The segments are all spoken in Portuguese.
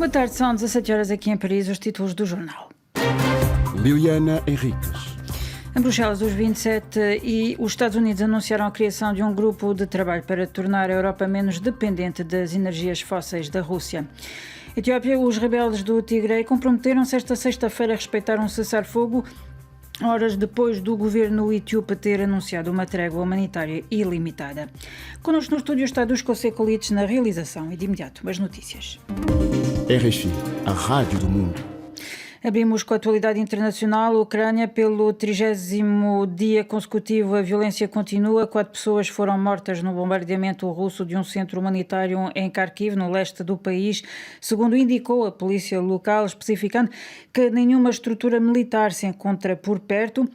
Boa tarde, são 17 horas aqui em Paris, os títulos do jornal. Liliana Henriques. Em Bruxelas, os 27 e os Estados Unidos anunciaram a criação de um grupo de trabalho para tornar a Europa menos dependente das energias fósseis da Rússia. Etiópia, os rebeldes do Tigre comprometeram-se esta sexta-feira a respeitar um cessar-fogo, horas depois do governo etíope ter anunciado uma trégua humanitária ilimitada. Connosco no estúdio está Dusko Sekulic na realização e de imediato as notícias. RFI, a Rádio do Mundo. Abrimos com a atualidade internacional. Ucrânia, pelo 30º dia consecutivo, a violência continua. 4 pessoas foram mortas no bombardeamento russo de um centro humanitário em Kharkiv, no leste do país, segundo indicou a polícia local, especificando que nenhuma estrutura militar se encontra por perto.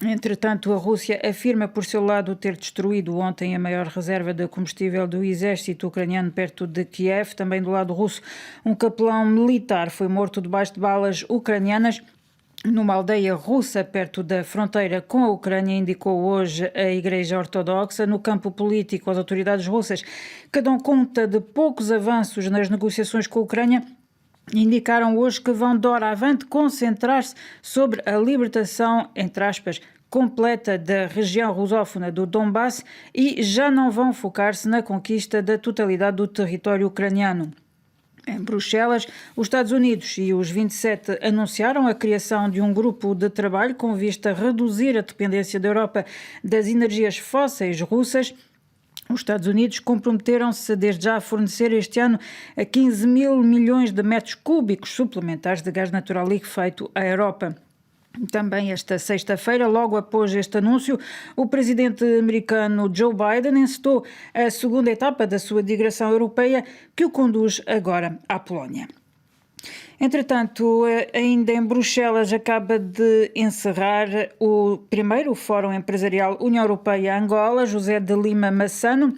Entretanto, a Rússia afirma por seu lado ter destruído ontem a maior reserva de combustível do exército ucraniano perto de Kiev. Também do lado russo, um capelão militar foi morto debaixo de balas ucranianas numa aldeia russa perto da fronteira com a Ucrânia, indicou hoje a Igreja Ortodoxa. No campo político, as autoridades russas, que dão conta de poucos avanços nas negociações com a Ucrânia, indicaram hoje que vão doravante concentrar-se sobre a libertação, entre aspas, completa da região rusófona do Donbass e já não vão focar-se na conquista da totalidade do território ucraniano. Em Bruxelas, os Estados Unidos e os 27 anunciaram a criação de um grupo de trabalho com vista a reduzir a dependência da Europa das energias fósseis russas. Os Estados Unidos comprometeram-se desde já a fornecer este ano a 15 mil milhões de metros cúbicos suplementares de gás natural liquefeito à Europa. Também esta sexta-feira, logo após este anúncio, o presidente americano Joe Biden encetou a segunda etapa da sua digressão europeia, que o conduz agora à Polónia. Entretanto, ainda em Bruxelas, acaba de encerrar o primeiro Fórum Empresarial União Europeia-Angola. José de Lima Massano,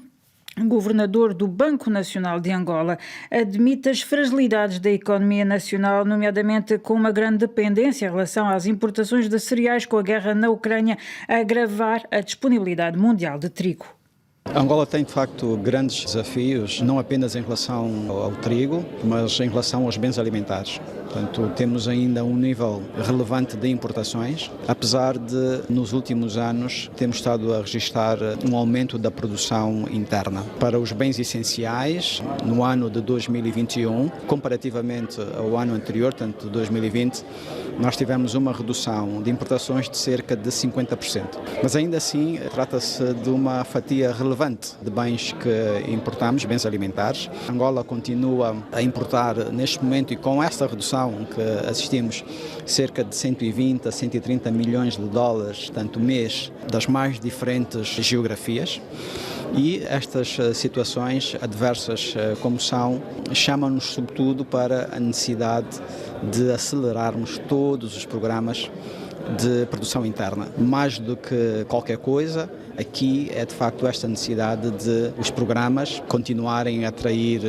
governador do Banco Nacional de Angola, admite as fragilidades da economia nacional, nomeadamente com uma grande dependência em relação às importações de cereais, com a guerra na Ucrânia a agravar a disponibilidade mundial de trigo. Angola tem, de facto, grandes desafios, não apenas em relação ao trigo, mas em relação aos bens alimentares. Portanto, temos ainda um nível relevante de importações, apesar de, nos últimos anos, termos estado a registrar um aumento da produção interna. Para os bens essenciais, no ano de 2021, comparativamente ao ano anterior, portanto, 2020, nós tivemos uma redução de importações de cerca de 50%. Mas ainda assim, trata-se de uma fatia relevante de bens que importamos, bens alimentares. Angola continua a importar neste momento, e com esta redução que assistimos, cerca de 120 a 130 milhões de dólares, tanto mês, das mais diferentes geografias. E estas situações adversas como são, chamam-nos sobretudo para a necessidade de acelerarmos todos os programas de produção interna. Mais do que qualquer coisa, aqui é de facto esta necessidade de os programas continuarem a atrair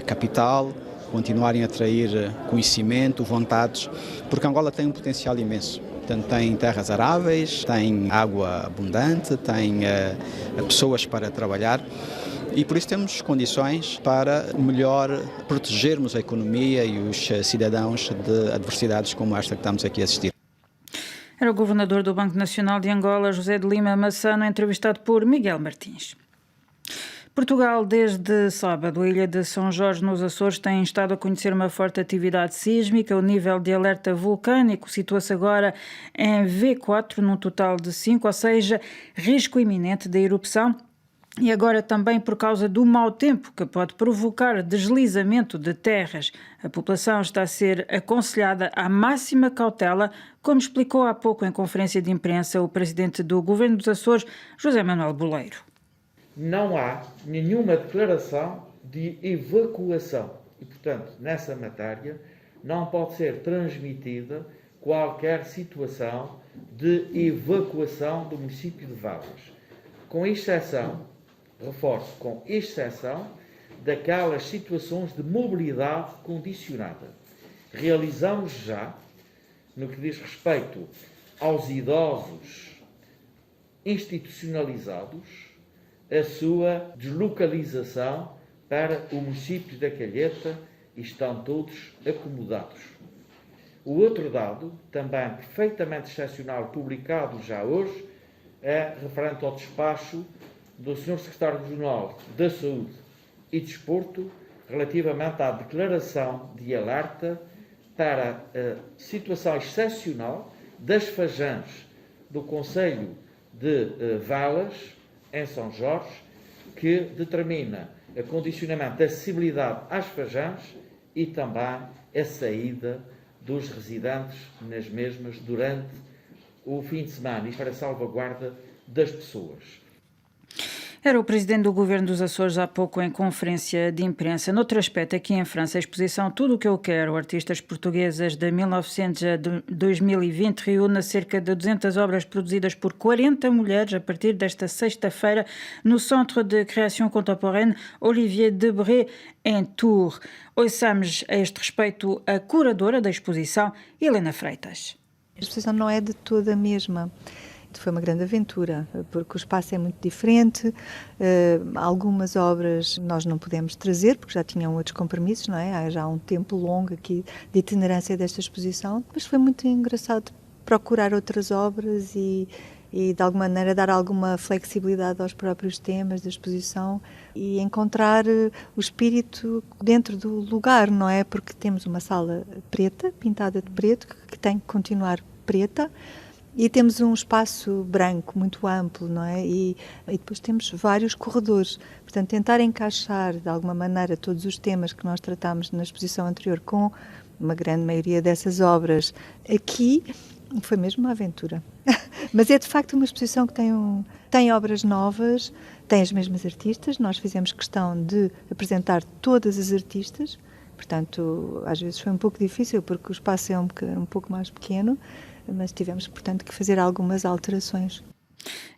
capital, continuarem a atrair conhecimento, vontades, porque Angola tem um potencial imenso. Portanto, tem terras aráveis, tem água abundante, tem pessoas para trabalhar e por isso temos condições para melhor protegermos a economia e os cidadãos de adversidades como esta que estamos aqui a assistir. Era o governador do Banco Nacional de Angola, José de Lima Massano, entrevistado por Miguel Martins. Portugal, desde sábado, a ilha de São Jorge, nos Açores, tem estado a conhecer uma forte atividade sísmica. O nível de alerta vulcânico situa-se agora em V4, num total de 5, ou seja, risco iminente de erupção. E agora também por causa do mau tempo, que pode provocar deslizamento de terras. A população está a ser aconselhada à máxima cautela, como explicou há pouco em conferência de imprensa o presidente do Governo dos Açores, José Manuel Boleiro. Não há nenhuma declaração de evacuação e, portanto, nessa matéria não pode ser transmitida qualquer situação de evacuação do município de Valas, com exceção, reforço, com exceção daquelas situações de mobilidade condicionada. Realizamos já, no que diz respeito aos idosos institucionalizados, a sua deslocalização para o município da Calheta e estão todos acomodados. O outro dado, também perfeitamente excepcional, publicado já hoje, é referente ao despacho do Sr. Secretário-Regional da Saúde e Desporto relativamente à declaração de alerta para a situação excepcional das Fajãs do Concelho de Valas, em São Jorge, que determina o condicionamento da acessibilidade às Fajãs e também a saída dos residentes nas mesmas durante o fim de semana e para a salvaguarda das pessoas. Era o presidente do governo dos Açores há pouco em conferência de imprensa. Noutro aspecto, aqui em França, a exposição Tudo o que eu quero, artistas portuguesas de 1900 a 2020, reúne cerca de 200 obras produzidas por 40 mulheres a partir desta sexta-feira no Centre de Création Contemporaine Olivier Debré, em Tours. Ouçamos a este respeito a curadora da exposição, Helena Freitas. A exposição não é de toda a mesma. Foi uma grande aventura, porque o espaço é muito diferente, algumas obras nós não podemos trazer, porque já tinham outros compromissos, não é? Há já um tempo longo aqui de itinerância desta exposição, mas foi muito engraçado procurar outras obras e de alguma maneira dar alguma flexibilidade aos próprios temas da exposição e encontrar o espírito dentro do lugar, não é? Porque temos uma sala preta, pintada de preto, que tem que continuar preta, e temos um espaço branco muito amplo, não é? E depois temos vários corredores. Portanto, tentar encaixar de alguma maneira todos os temas que nós tratámos na exposição anterior com uma grande maioria dessas obras aqui foi mesmo uma aventura. Mas é de facto uma exposição que tem obras novas, tem as mesmas artistas. Nós fizemos questão de apresentar todas as artistas. Portanto, às vezes foi um pouco difícil porque o espaço é um pouco mais pequeno, mas tivemos, portanto, que fazer algumas alterações.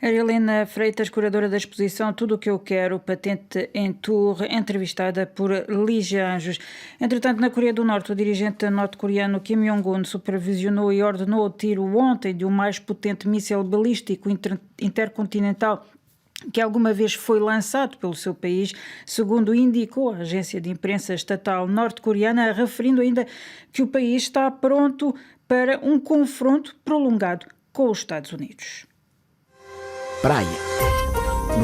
A Helena Freitas, curadora da exposição Tudo o que eu quero, patente em Tours, entrevistada por Lígia Anjos. Entretanto, na Coreia do Norte, o dirigente norte-coreano Kim Jong-un supervisionou e ordenou o tiro ontem de um mais potente míssil balístico intercontinental que alguma vez foi lançado pelo seu país, segundo indicou a agência de imprensa estatal norte-coreana, referindo ainda que o país está pronto para um confronto prolongado com os Estados Unidos. Praia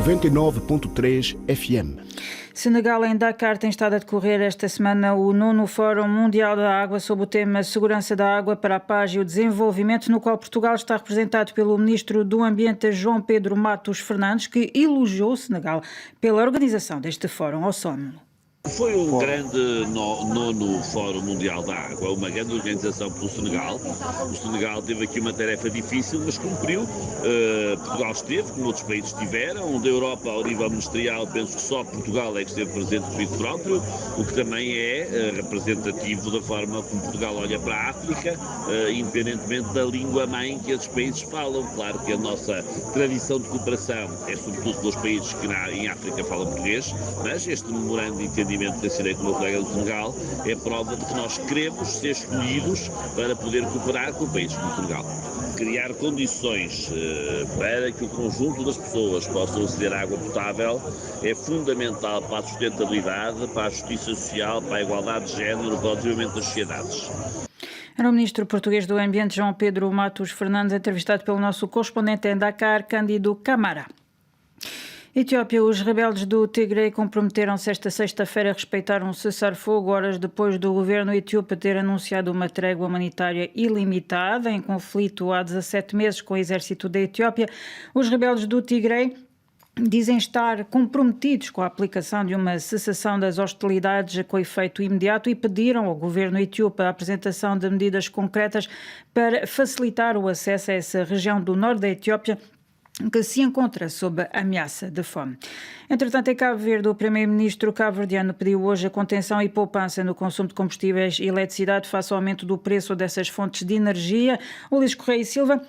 99.3 FM. Senegal, em Dakar, tem estado a decorrer esta semana o 9º Fórum Mundial da Água sob o tema Segurança da Água para a Paz e o Desenvolvimento, no qual Portugal está representado pelo Ministro do Ambiente, João Pedro Matos Fernandes, que elogiou o Senegal pela organização deste fórum ao sono. Foi um grande nono Fórum Mundial da Água, uma grande organização pelo Senegal. O Senegal teve aqui uma tarefa difícil, mas cumpriu. Portugal esteve, como outros países estiveram. Da Europa, ao nível ministerial, penso que só Portugal é que esteve presente por isso próprio, o que também é representativo da forma como Portugal olha para a África, independentemente da língua-mãe que esses países falam. Claro que a nossa tradição de cooperação é sobretudo pelos países que em África falam português, mas este memorando de entendimento que assinei com o meu colega do Senegal é prova de que nós queremos ser escolhidos para poder cooperar com países como o Senegal. Criar condições para que o conjunto das pessoas possam aceder à água potável é fundamental para a sustentabilidade, para a justiça social, para a igualdade de género, para o desenvolvimento das sociedades. Era o ministro português do Ambiente, João Pedro Matos Fernandes, entrevistado pelo nosso correspondente em Dakar, Cândido Camara. Etiópia, os rebeldes do Tigre comprometeram-se esta sexta-feira a respeitar um cessar-fogo horas depois do governo etíope ter anunciado uma trégua humanitária ilimitada em conflito há 17 meses com o exército da Etiópia. Os rebeldes do Tigre dizem estar comprometidos com a aplicação de uma cessação das hostilidades com efeito imediato e pediram ao governo etíope a apresentação de medidas concretas para facilitar o acesso a essa região do norte da Etiópia que se encontra sob a ameaça de fome. Entretanto, em Cabo Verde, o primeiro-ministro cabo-verdiano pediu hoje a contenção e poupança no consumo de combustíveis e eletricidade face ao aumento do preço dessas fontes de energia. Ulisses Correia e Silva,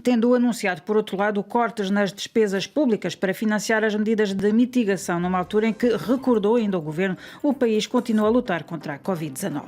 tendo anunciado, por outro lado, cortes nas despesas públicas para financiar as medidas de mitigação, numa altura em que, recordou ainda o governo, o país continua a lutar contra a Covid-19.